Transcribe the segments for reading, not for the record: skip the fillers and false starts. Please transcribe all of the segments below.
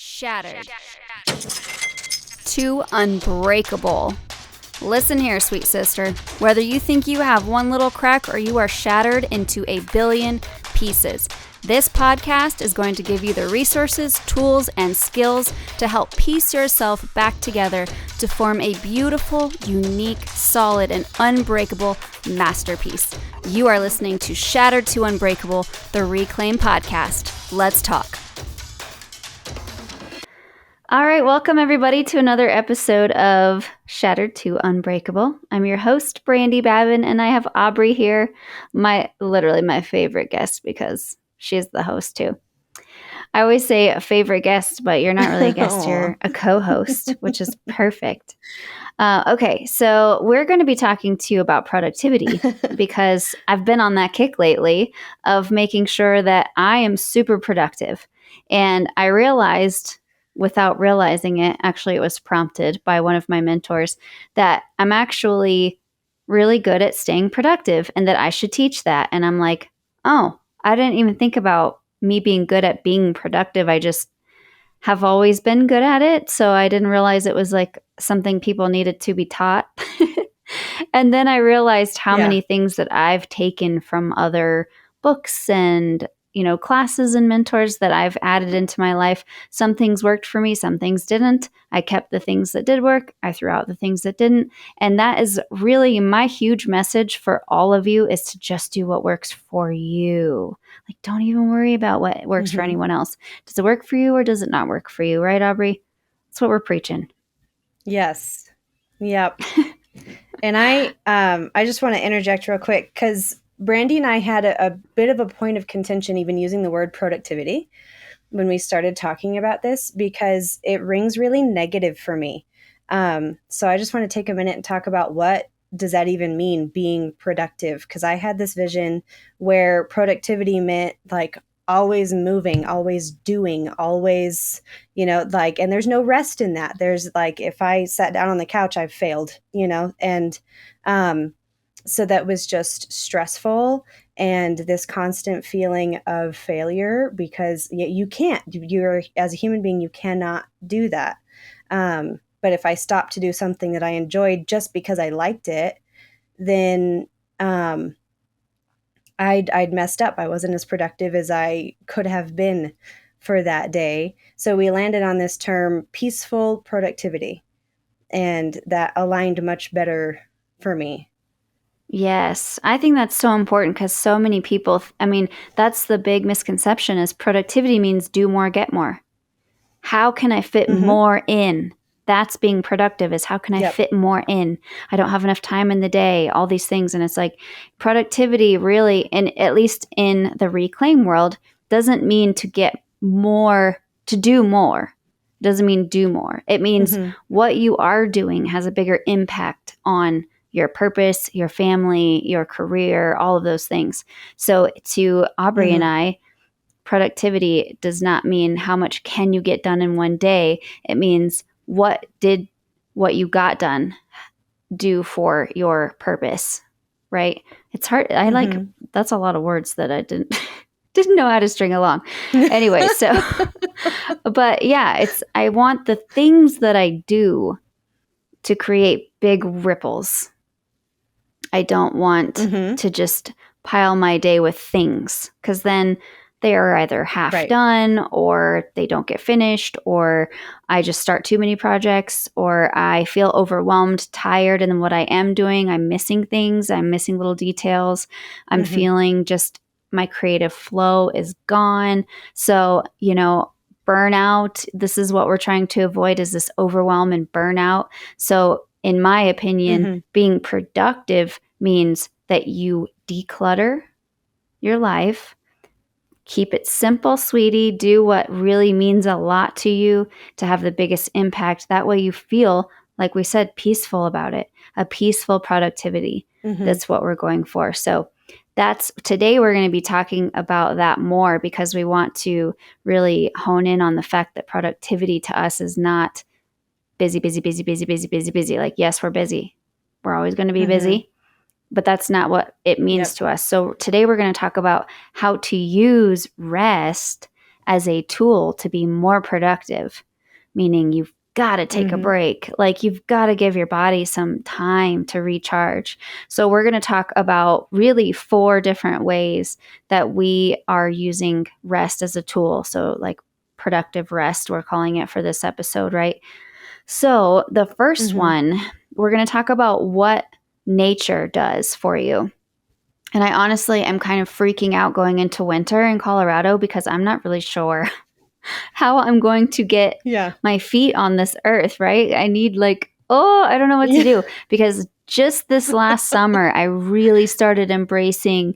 Shattered to unbreakable. Listen here, sweet sister. Whether you think you have one little crack or you are shattered into a billion pieces, this podcast is going to give you the resources, tools, and skills to help piece yourself back together to form a beautiful, unique, solid, and unbreakable masterpiece. You are listening to Shattered to Unbreakable, the Reclaim Podcast. Let's talk. All right, welcome everybody to another episode of Shattered to Unbreakable. I'm your host, Brandy Babin, and I have Aubrey here, my favorite guest because she's the host too. I always say a favorite guest, but you're not really a guest, you're a co-host, which is perfect. Okay, so we're going to be talking to you about productivity because I've been on that kick lately of making sure that I am super productive. And I realized, without realizing it, actually it was prompted by one of my mentors, that I'm actually really good at staying productive and that I should teach that. And I'm like, oh, I didn't even think about me being good at being productive. I just have always been good at it. So I didn't realize it was like something people needed to be taught. And then I realized how many things that I've taken from other books and, classes and mentors that I've added into my life. Some things worked for me, some things didn't. I kept the things that did work. I threw out the things that didn't. And that is really my huge message for all of you, is to just do what works for you. Like, don't even worry about what works for anyone else. Does it work for you or does it not work for you? Right, Aubrey? That's what we're preaching. Yes. Yep. And I just want to interject real quick because Brandy and I had a bit of a point of contention even using the word productivity when we started talking about this, because it rings really negative for me. So I just want to take a minute and talk about what does that even mean, being productive? Because I had this vision where productivity meant like always moving, always doing, always, and there's no rest in that. There's like, if I sat down on the couch, I've failed, and so that was just stressful and this constant feeling of failure because you're as a human being, you cannot do that. But if I stopped to do something that I enjoyed just because I liked it, then I'd messed up. I wasn't as productive as I could have been for that day. So we landed on this term, peaceful productivity, and that aligned much better for me. Yes, I think that's so important because so many people, that's the big misconception, is productivity means do more, get more. How can I fit more in? That's being productive, is how can I fit more in? I don't have enough time in the day, all these things. And it's like productivity really, and at least in the reclaim world, doesn't mean to get more, to do more. Doesn't mean do more. It means what you are doing has a bigger impact on your purpose, your family, your career, all of those things. So to Aubrey and I, productivity does not mean how much can you get done in one day. It means what did what you got done do for your purpose, right? It's hard. That's a lot of words that I didn't know how to string along. Anyway, so, but yeah, I want the things that I do to create big ripples. I don't want to just pile my day with things, because then they are either half done or they don't get finished, or I just start too many projects, or I feel overwhelmed, tired, and then what I am doing, I'm missing things. I'm missing little details. I'm feeling just my creative flow is gone. So, burnout, this is what we're trying to avoid, is this overwhelm and burnout. So in my opinion, being productive means that you declutter your life, keep it simple, sweetie, do what really means a lot to you to have the biggest impact. That way you feel, like we said, peaceful about it, a peaceful productivity. That's what we're going for. So today we're going to be talking about that more, because we want to really hone in on the fact that productivity to us is not busy. Like, yes, we're busy. We're always going to be busy, but that's not what it means to us. So today we're going to talk about how to use rest as a tool to be more productive, meaning you've got to take a break. Like you've got to give your body some time to recharge. So we're going to talk about really 4 different ways that we are using rest as a tool. So like productive rest, we're calling it for this episode, right? So the first one, we're going to talk about what nature does for you. And I honestly am kind of freaking out going into winter in Colorado because I'm not really sure how I'm going to get my feet on this earth, right? I need I don't know what to do, because just this last summer, I really started embracing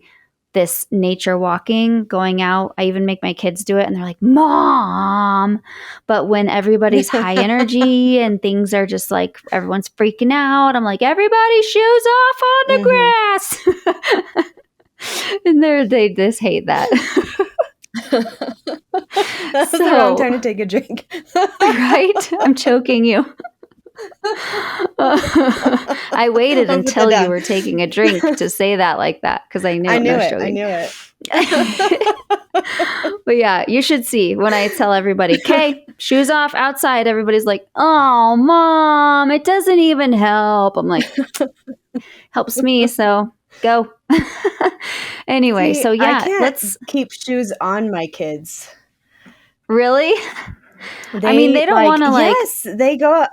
this nature walking, going out. I even make my kids do it and they're like, Mom. But when everybody's high energy and things are just like, everyone's freaking out, I'm like, everybody shoes off on the grass. And they just hate that. That's the wrong time to take a drink. Right? I'm choking you. I waited until you were taking a drink to say that like that because I knew I knew it. But yeah, you should see when I tell everybody, okay, shoes off outside, everybody's like, oh, Mom, it doesn't even help. I'm like, helps me, so go. Anyway, so yeah, I can't keep shoes on my kids. Really? They don't want to Yes, they go.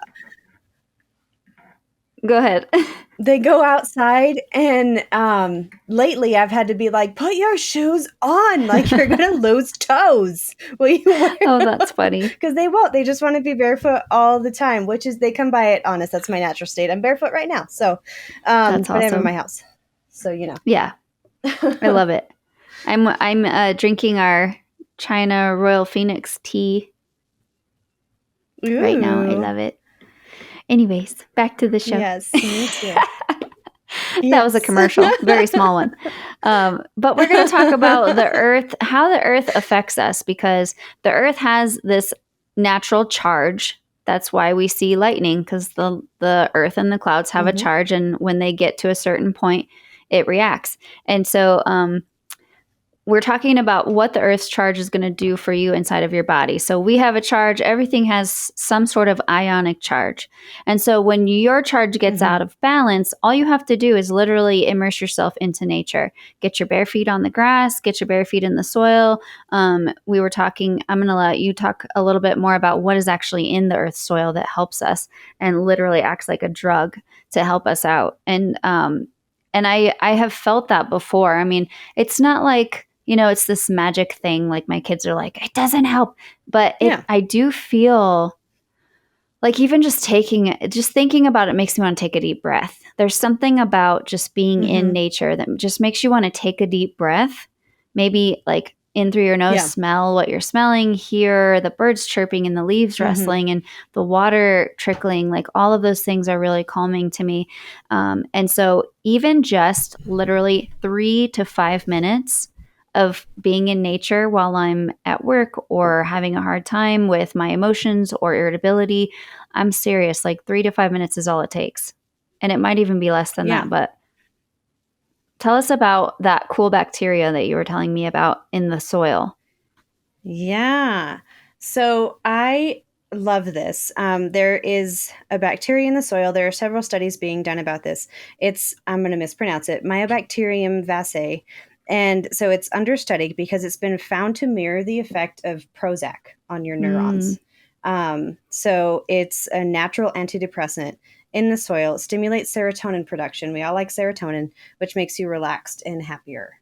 Go ahead. They go outside, and lately I've had to be like, put your shoes on, like you're gonna lose toes. Will you wear Oh, that's funny. Because they won't. They just want to be barefoot all the time, which is, they come by it honest. That's my natural state. I'm barefoot right now, so that's awesome. But I'm in my house, so you know. Yeah, I love it. I'm drinking our China Royal Phoenix tea right now. I love it. Anyways, back to the show. Yes, me too. That was a commercial, very small one. But we're going to talk about the earth, how the earth affects us, because the earth has this natural charge. That's why we see lightning, because the earth and the clouds have a charge, and when they get to a certain point, it reacts. And so we're talking about what the earth's charge is going to do for you inside of your body. So we have a charge. Everything has some sort of ionic charge. And so when your charge gets out of balance, all you have to do is literally immerse yourself into nature. Get your bare feet on the grass, get your bare feet in the soil. We were talking, I'm going to let you talk a little bit more about what is actually in the earth's soil that helps us and literally acts like a drug to help us out. And I have felt that before. I mean, it's not like, it's this magic thing. Like my kids are like, it doesn't help. But I do feel like even just thinking about it makes me want to take a deep breath. There's something about just being in nature that just makes you want to take a deep breath. Maybe like in through your nose, smell what you're smelling, hear the birds chirping and the leaves rustling and the water trickling. Like all of those things are really calming to me. And so even just literally 3 to 5 minutes of being in nature while I'm at work or having a hard time with my emotions or irritability, I'm serious, like 3 to 5 minutes is all it takes. And it might even be less than that, but tell us about that cool bacteria that you were telling me about in the soil. Yeah. So I love this. There is a bacteria in the soil. There are several studies being done about this. I'm going to mispronounce it, Mycobacterium vaccae. And so it's under study because it's been found to mirror the effect of Prozac on your neurons. So it's a natural antidepressant in the soil. It stimulates serotonin production. We all like serotonin, which makes you relaxed and happier.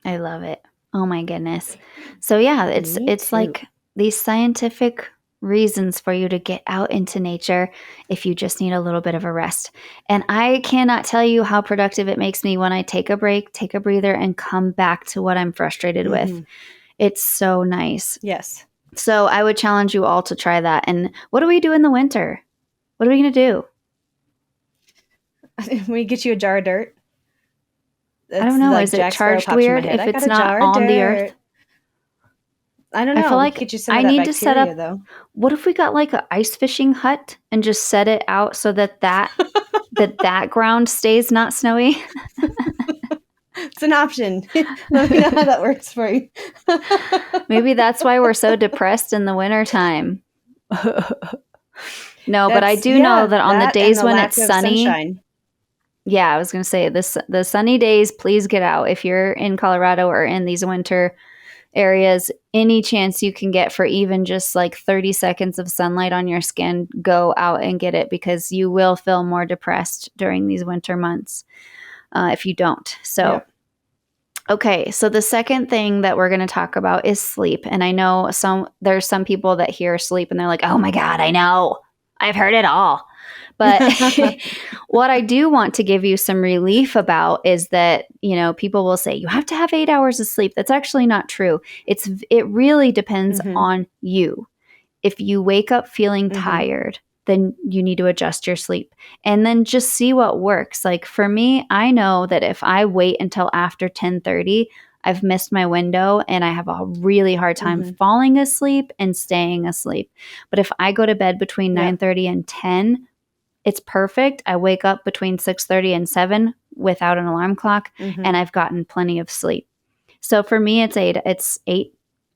I love it. Oh my goodness. So yeah, it's like these scientific reasons for you to get out into nature if you just need a little bit of a rest. And I cannot tell you how productive it makes me when I take a break, take a breather, and come back to what I'm frustrated with. It's so nice. Yes. So I would challenge you all to try that. And what do we do in the winter? What are we going to do? We get you a jar of dirt. I don't know. Like is it charged weird if it's not on the earth? I don't know. I feel like I need to set up. Though. What if we got like an ice fishing hut and just set it out so that that ground stays not snowy? It's an option. Let me know how that works for you. Maybe that's why we're so depressed in the wintertime. No, but I do know that on the that and days the when lack it's of sunny, sunshine. yeah, I was going to say this, the sunny days, please get out. If you're in Colorado or in these winter areas, any chance you can get for even just like 30 seconds of sunlight on your skin, go out and get it, because you will feel more depressed during these winter months if you don't. So, Yep. okay, so the second thing that we're going to talk about is sleep. And I know there's some people that hear sleep and they're like, "Oh my God, I know. I've heard it all." But what I do want to give you some relief about is that, people will say you have to have 8 hours of sleep. That's actually not true. It really depends on you. If you wake up feeling tired, then you need to adjust your sleep and then just see what works. Like for me, I know that if I wait until after 10:30, I've missed my window and I have a really hard time falling asleep and staying asleep. But if I go to bed between 9:30 and 10, it's perfect. I wake up between 6:30 and 7 without an alarm clock, and I've gotten plenty of sleep. So for me, it's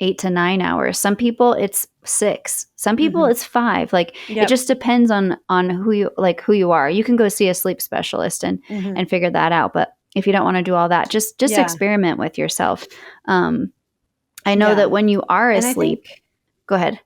8 to 9 hours. Some people it's 6. Some people it's 5. Like it just depends on who you are. You can go see a sleep specialist and figure that out. But if you don't want to do all that, just experiment with yourself. I know that when you are asleep, go ahead.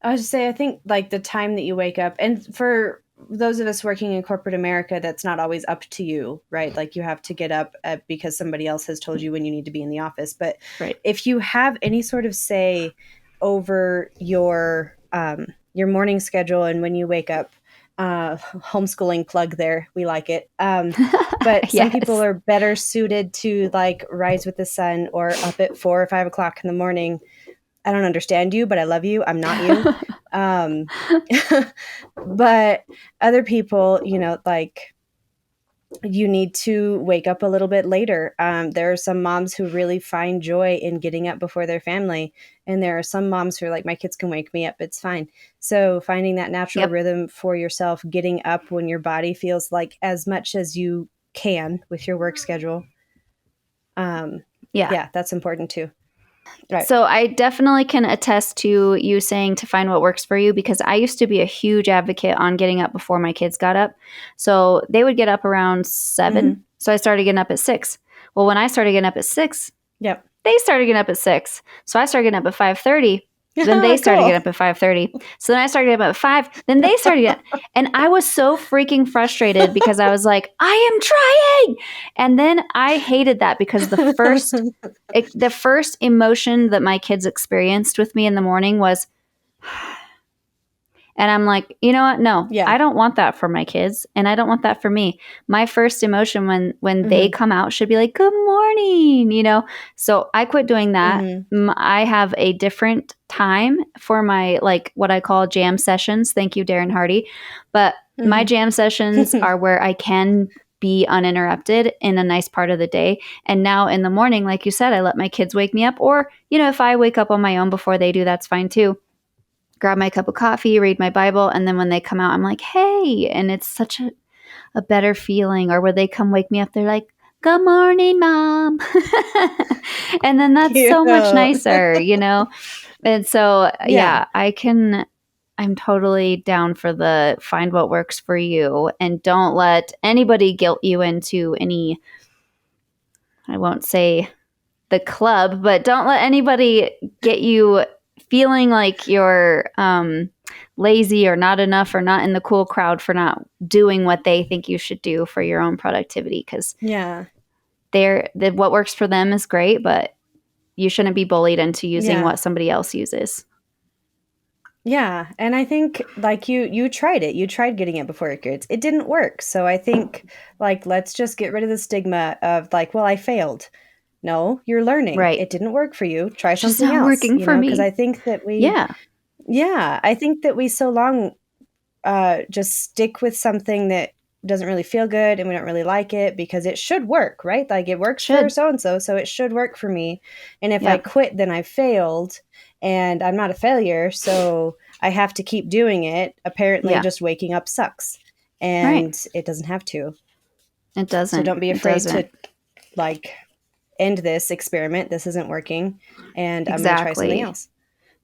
I was just say, I think like the time that you wake up, and for those of us working in corporate America, that's not always up to you, right? Like you have to get up because somebody else has told you when you need to be in the office. But if you have any sort of say over your morning schedule and when you wake up, homeschooling plug there, we like it. But some people are better suited to like rise with the sun or up at 4 or 5 o'clock in the morning. I don't understand you, but I love you. I'm not you. But other people, like you need to wake up a little bit later. There are some moms who really find joy in getting up before their family. And there are some moms who are like, my kids can wake me up. It's fine. So finding that natural rhythm for yourself, getting up when your body feels like as much as you can with your work schedule. Yeah, that's important too. Right. So I definitely can attest to you saying to find what works for you, because I used to be a huge advocate on getting up before my kids got up. So they would get up around 7. So I started getting up at 6. Well, when I started getting up at 6, they started getting up at 6. So I started getting up at 5:30. Then they started getting up at 5:30. So then I started getting up at 5. Then they started getting up. And I was so freaking frustrated because I was like, I am trying. And then I hated that because the first emotion that my kids experienced with me in the morning was, and I'm like, you know what? No, I don't want that for my kids. And I don't want that for me. My first emotion when they come out should be like, good morning, So I quit doing that. I have a different time for my, like what I call jam sessions. Thank you, Darren Hardy. But my jam sessions are where I can be uninterrupted in a nice part of the day. And now in the morning, like you said, I let my kids wake me up. Or, if I wake up on my own before they do, that's fine too. Grab my cup of coffee, read my Bible, and then when they come out, I'm like, hey, and it's such a better feeling. Or when they come wake me up, they're like, good morning, Mom. And then that's so much nicer, And so, I'm totally down for the find what works for you, and don't let anybody guilt you into any, I won't say the club, but don't let anybody get you feeling like you're lazy or not enough or not in the cool crowd for not doing what they think you should do for your own productivity. Because what works for them is great, but you shouldn't be bullied into using what somebody else uses. Yeah. And I think like you tried it. You tried getting it before your kids. It didn't work. So I think like, let's just get rid of the stigma of like, well, I failed. No, you're learning. Right. It didn't work for you. Try It's just something not else. working for me. Because I think that I think that we so long just stick with something that doesn't really feel good and we don't really like it because it should work, right? Like it works for so-and-so, so it should work for me. And if I quit, then I failed and I'm not a failure. So I have to keep doing it. Apparently just waking up sucks and it doesn't have to. It doesn't. So don't be afraid to like end this experiment. This isn't working, and I'm going to try something Exactly. else.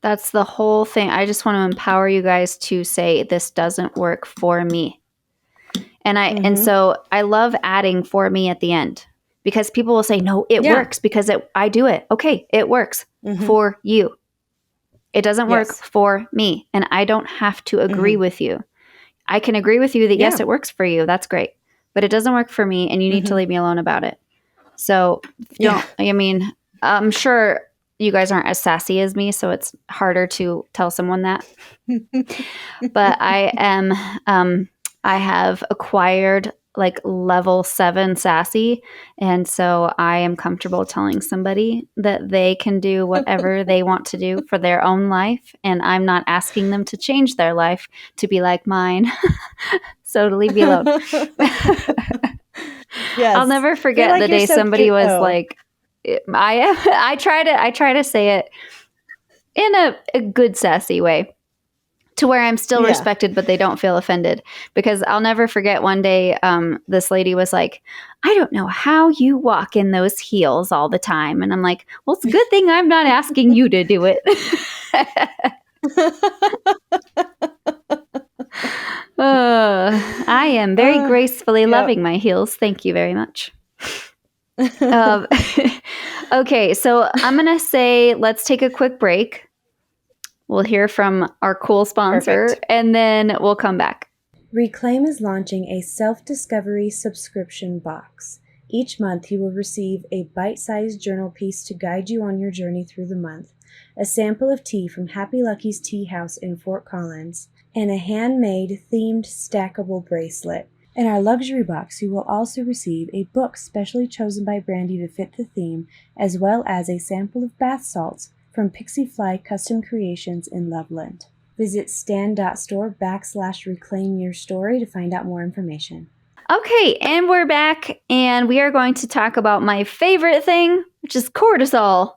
That's the whole thing. I just want to empower you guys to say this doesn't work for me. And Mm-hmm. so I love adding for me at the end because people will say, no, it Yeah. works because I do it. Okay, it works Mm-hmm. for you. It doesn't work Yes. for me. And I don't have to agree Mm-hmm. with you. I can agree with you that yes, Yeah. it works for you. That's great. But it doesn't work for me and you need to Mm-hmm. leave me alone about it. So Yeah. I'm sure you guys aren't as sassy as me, so it's harder to tell someone that. But I have acquired like level 7 sassy. And so I am comfortable telling somebody that they can do whatever they want to do for their own life. And I'm not asking them to change their life to be like mine. So to leave me alone. I'll Yes. never I feel forget the like you're day so somebody cute, was though. like, I try to say it in a good sassy way to where I'm still Yeah. respected, but they don't feel offended. Because I'll never forget one day, this lady was like, I don't know how you walk in those heels all the time. And I'm like, well, it's a good thing I'm not asking you to do it. I am very gracefully Yep. loving my heels. Thank you very much. Um, okay, so I'm going to say let's take a quick break. We'll hear from our cool sponsor Perfect. and then we'll come back. Reclaim is launching a self-discovery subscription box. Each month you will receive a bite-sized journal piece to guide you on your journey through the month, a sample of tea from Happy Lucky's Tea House in Fort Collins, and a handmade themed stackable bracelet. In our luxury box, you will also receive a book specially chosen by Brandy to fit the theme, as well as a sample of bath salts from Pixie Fly Custom Creations in Loveland. Visit stan.store/reclaim your story to find out more information. Okay, and we're back, and we are going to talk about my favorite thing, which is cortisol.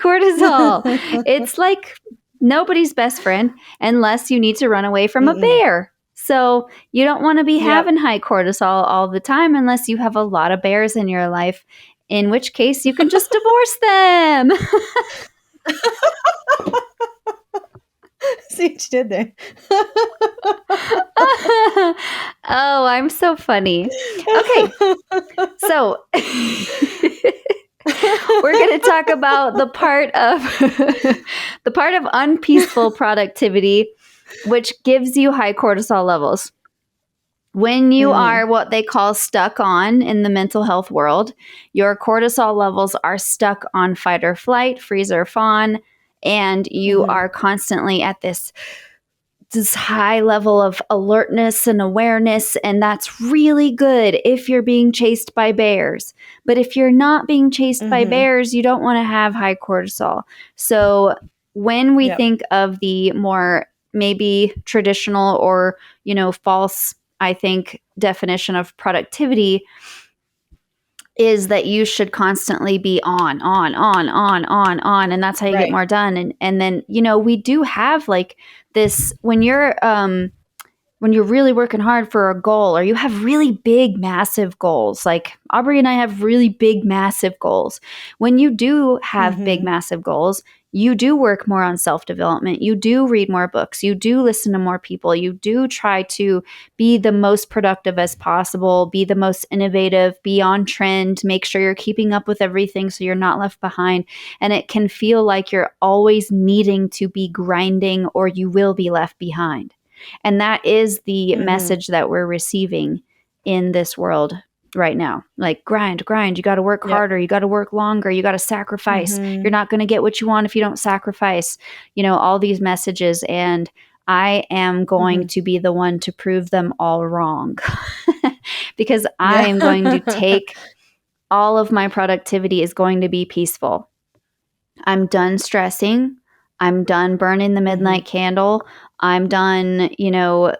Cortisol. It's like nobody's best friend unless you need to run away from a Mm-mm. bear. So you don't want to be Yep. having high cortisol all the time unless you have a lot of bears in your life, in which case you can just divorce them. See what you did there. Oh, I'm so funny. Okay, so we're going to talk about the part of the part of unpeaceful productivity, which gives you high cortisol levels. When you Mm-hmm. are what they call stuck on in the mental health world, your cortisol levels are stuck on fight or flight, freeze or fawn, and you Mm-hmm. are constantly at this high level of alertness and awareness, and that's really good if you're being chased by bears. But if you're not being chased by Mm-hmm. bears, you don't want to have high cortisol. So when we Yep. think of the more maybe traditional or, false, I think, definition of productivity is that you should constantly be on, and that's how you get Right. more done. And then, we do have like this when you're really working hard for a goal or you have really big, massive goals, like Aubrey and I have really big, massive goals. When you do have big, Mm-hmm. massive goals, you do work more on self development. You do read more books. You do listen to more people. You do try to be the most productive as possible, be the most innovative, be on trend, make sure you're keeping up with everything so you're not left behind. And it can feel like you're always needing to be grinding or you will be left behind. And that is the Mm-hmm. message that we're receiving in this world right now. Like, grind, grind. You got to work Yep. harder. You got to work longer. You got to sacrifice. Mm-hmm. You're not going to get what you want if you don't sacrifice. All these messages. And I am going Mm-hmm. to be the one to prove them all wrong because I Yeah. am going to take all of my productivity is going to be peaceful. I'm done stressing. I'm done burning the Mm-hmm. midnight candle. I'm done,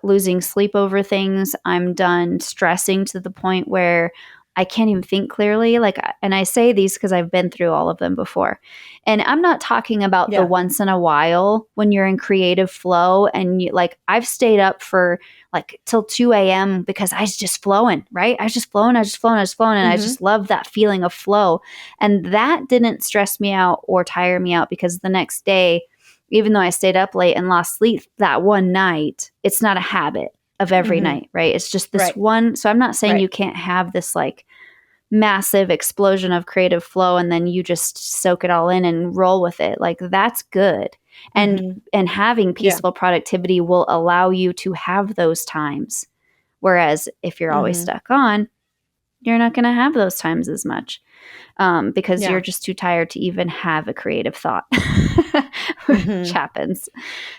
losing sleep over things. I'm done stressing to the point where I can't even think clearly. Like, and I say these because I've been through all of them before. And I'm not talking about the Yeah. once in a while when you're in creative flow and you, like, I've stayed up for like till 2 a.m. because I was just flowing, right? I was just flowing, and I Mm-hmm. just love that feeling of flow. And that didn't stress me out or tire me out because the next day, even though I stayed up late and lost sleep that one night, it's not a habit of every Mm-hmm. night, right? It's just this Right. one. So I'm not saying Right. you can't have this like massive explosion of creative flow and then you just soak it all in and roll with it. Like that's good. And Mm-hmm. and having Yeah. peaceful productivity will allow you to have those times. Whereas if you're always Mm-hmm. stuck on, you're not going to have those times as much because Yeah. you're just too tired to even have a creative thought, which Mm-hmm. happens.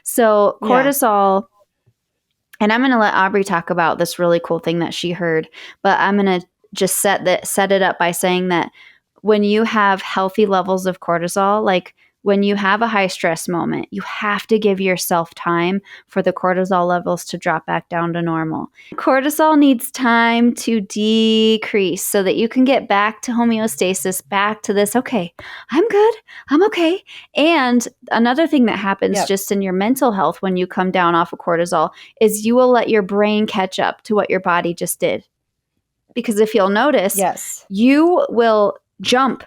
So Yeah. cortisol, and I'm going to let Aubrey talk about this really cool thing that she heard, but I'm going to just set it up by saying that when you have healthy levels of cortisol, like when you have a high stress moment, you have to give yourself time for the cortisol levels to drop back down to normal. Cortisol needs time to decrease so that you can get back to homeostasis, back to this, okay, I'm good, I'm okay. And another thing that happens Yep. just in your mental health when you come down off of cortisol is you will let your brain catch up to what your body just did. Because if you'll notice, Yes. you will jump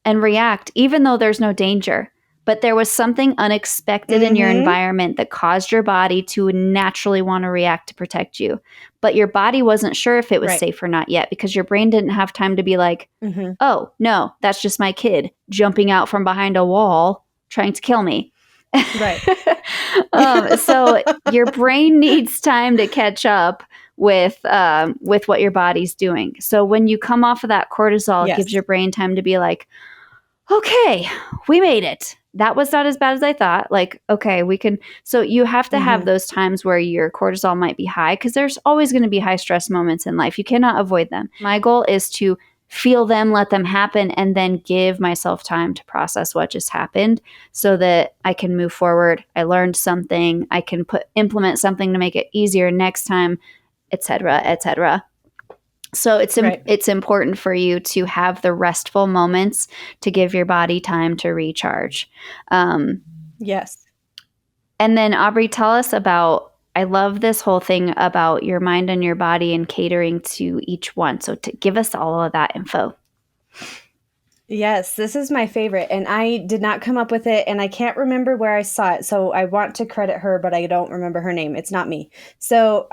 and react even though there's no danger. But there was something unexpected in your Mm-hmm. environment that caused your body to naturally want to react to protect you. But your body wasn't sure if it was Right. safe or not yet because your brain didn't have time to be like, Mm-hmm. oh, no, that's just my kid jumping out from behind a wall trying to kill me. Right. So your brain needs time to catch up with what your body's doing. So when you come off of that cortisol, it gives Yes. your brain time to be like, okay, we made it. That was not as bad as I thought. Like, okay, we can. So you have to have Mm-hmm. those times where your cortisol might be high because there's always going to be high stress moments in life. You cannot avoid them. My goal is to feel them, let them happen, and then give myself time to process what just happened so that I can move forward. I learned something. I can implement something to make it easier next time, etc., etc. So Right. it's important for you to have the restful moments to give your body time to recharge. Yes. And then Aubrey, tell us about. I love this whole thing about your mind and your body and catering to each one. So to give us all of that info. Yes, this is my favorite, and I did not come up with it, and I can't remember where I saw it, so I want to credit her, but I don't remember her name. It's not me. So,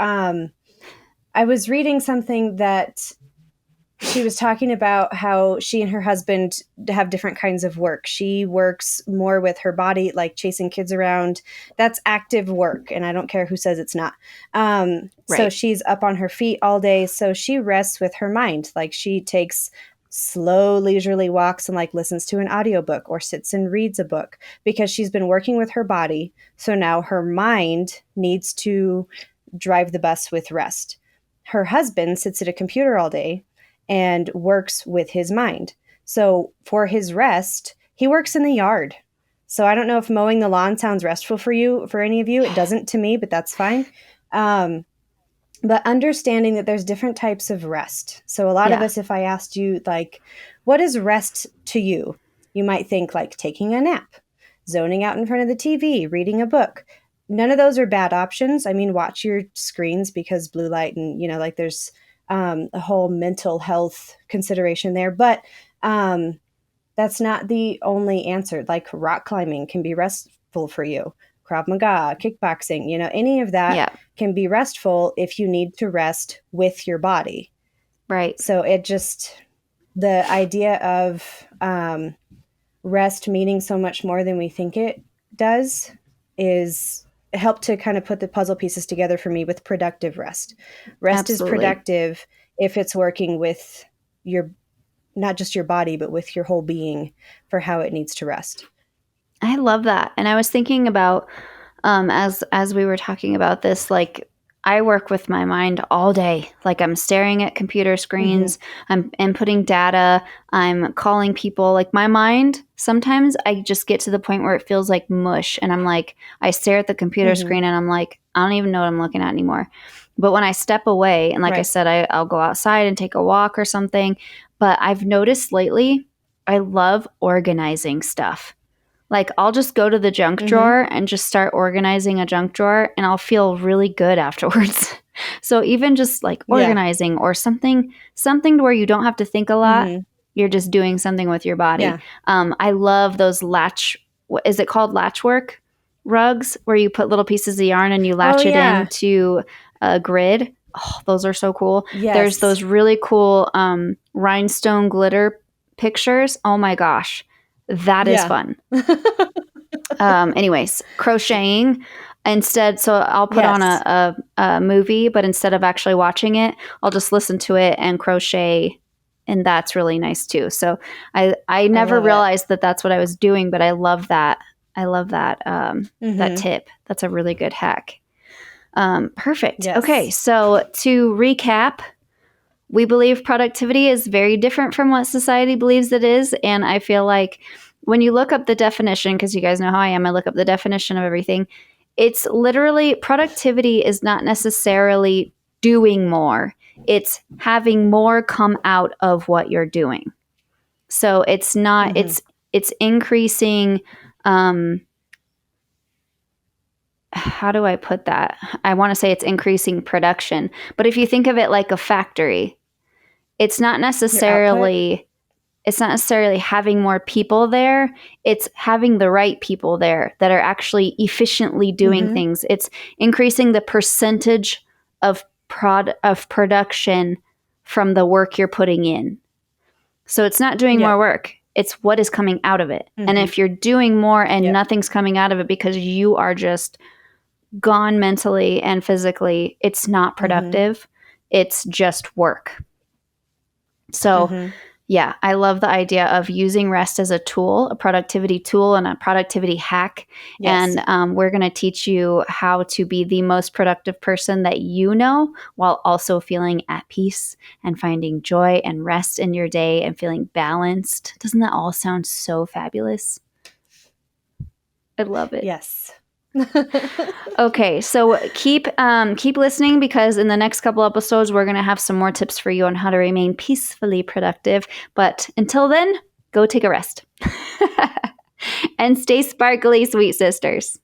I was reading something that she was talking about how she and her husband have different kinds of work. She works more with her body, like chasing kids around. That's active work, and I don't care who says it's not. So Right. she's up on her feet all day. So she rests with her mind. Like she takes slow, leisurely walks and like listens to an audiobook or sits and reads a book because she's been working with her body. So now her mind needs to drive the bus with rest. Her husband sits at a computer all day and works with his mind. So for his rest, he works in the yard. So I don't know if mowing the lawn sounds restful for you, for any of you. It doesn't to me, but that's fine. But understanding that there's different types of rest. So a lot of Yeah. us, if I asked you, like, what is rest to you? You might think like taking a nap, zoning out in front of the TV, reading a book. None of those are bad options. I mean, watch your screens because blue light and, like there's a whole mental health consideration there. But that's not the only answer. Like rock climbing can be restful for you. Krav Maga, kickboxing, any of that Yeah. can be restful if you need to rest with your body. Right. So the idea of rest meaning so much more than we think it does is help to kind of put the puzzle pieces together for me with productive rest. Rest is Absolutely. productive if it's working with not just your body, but with your whole being for how it needs to rest. I love that. And I was thinking about as we were talking about this, like I work with my mind all day. Like I'm staring at computer screens, I'm inputting data, I'm calling people. Like my mind, sometimes I just get to the point where it feels like mush. And I'm like, I stare at the computer screen and I'm like, I don't even know what I'm looking at anymore. But when I step away, and like I said, I'll go outside and take a walk or something. But I've noticed lately, I love organizing stuff. Like I'll just go to the junk drawer and just start organizing a junk drawer and I'll feel really good afterwards. So even just like organizing or something to where you don't have to think a lot, you're just doing something with your body. Yeah. I love those what is it called, latchwork rugs, where you put little pieces of yarn and you latch it into a grid. Oh, those are so cool. Yes. There's those really cool rhinestone glitter pictures. Oh my gosh. That is fun. Anyways, crocheting instead. So I'll put on a movie, but instead of actually watching it, I'll just listen to it and crochet. And that's really nice too. So I never realized that that's what I was doing, but I love that. I love that, that tip. That's a really good hack. Perfect. Yes. Okay. So to recap, we believe productivity is very different from what society believes it is. And I feel like when you look up the definition, because you guys know how I am, I look up the definition of everything. It's literally, productivity is not necessarily doing more. It's having more come out of what you're doing. So it's not, it's increasing, how do I put that? I want to say it's increasing production. But if you think of it like a factory, it's not necessarily having more people there. It's having the right people there that are actually efficiently doing things. It's increasing the percentage of production from the work you're putting in. So it's not doing more work. It's what is coming out of it. And if you're doing more and nothing's coming out of it because you are just gone mentally and physically, it's not productive. It's just work. So yeah, I love the idea of using rest as a tool, a productivity tool and a productivity hack. Yes. And we're going to teach you how to be the most productive person that you know, while also feeling at peace and finding joy and rest in your day and feeling balanced. Doesn't that all sound so fabulous? I love it. Yes. Okay, so keep listening, because in the next couple episodes we're going to have some more tips for you on how to remain peacefully productive. But until then, go take a rest. And stay sparkly, sweet sisters.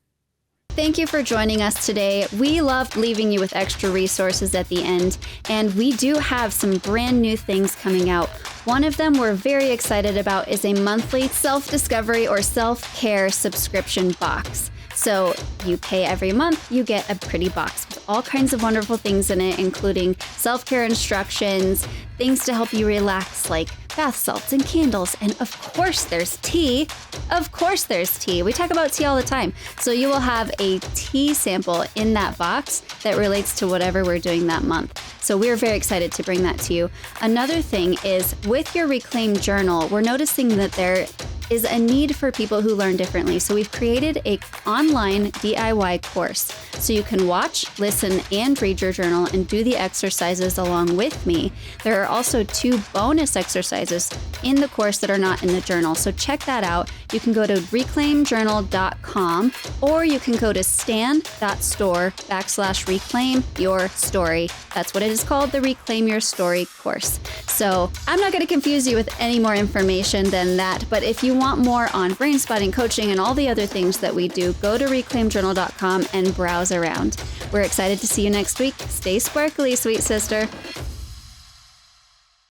Thank you for joining us today. We loved leaving you with extra resources at the end, and we do have some brand new things coming out. One of them we're very excited about is a monthly self-discovery or self-care subscription box. So you pay every month, you get a pretty box with all kinds of wonderful things in it, including self-care instructions, things to help you relax like bath salts and candles, and of course there's tea. Of course there's tea. We talk about tea all the time. So you will have a tea sample in that box that relates to whatever we're doing that month. So we're very excited to bring that to you. Another thing is, with your Reclaim Journal, we're noticing that there is a need for people who learn differently. So we've created an online DIY course. So you can watch, listen, and read your journal and do the exercises along with me. There are also 2 bonus exercises in the course that are not in the journal. So check that out. You can go to reclaimjournal.com, or you can go to stand.store/reclaim your story. That's what it is called, the Reclaim Your Story course. So I'm not going to confuse you with any more information than that, but if you want more on brain spotting, coaching, and all the other things that we do, go to reclaimjournal.com and browse around. We're excited to see you next week. Stay sparkly, sweet sister.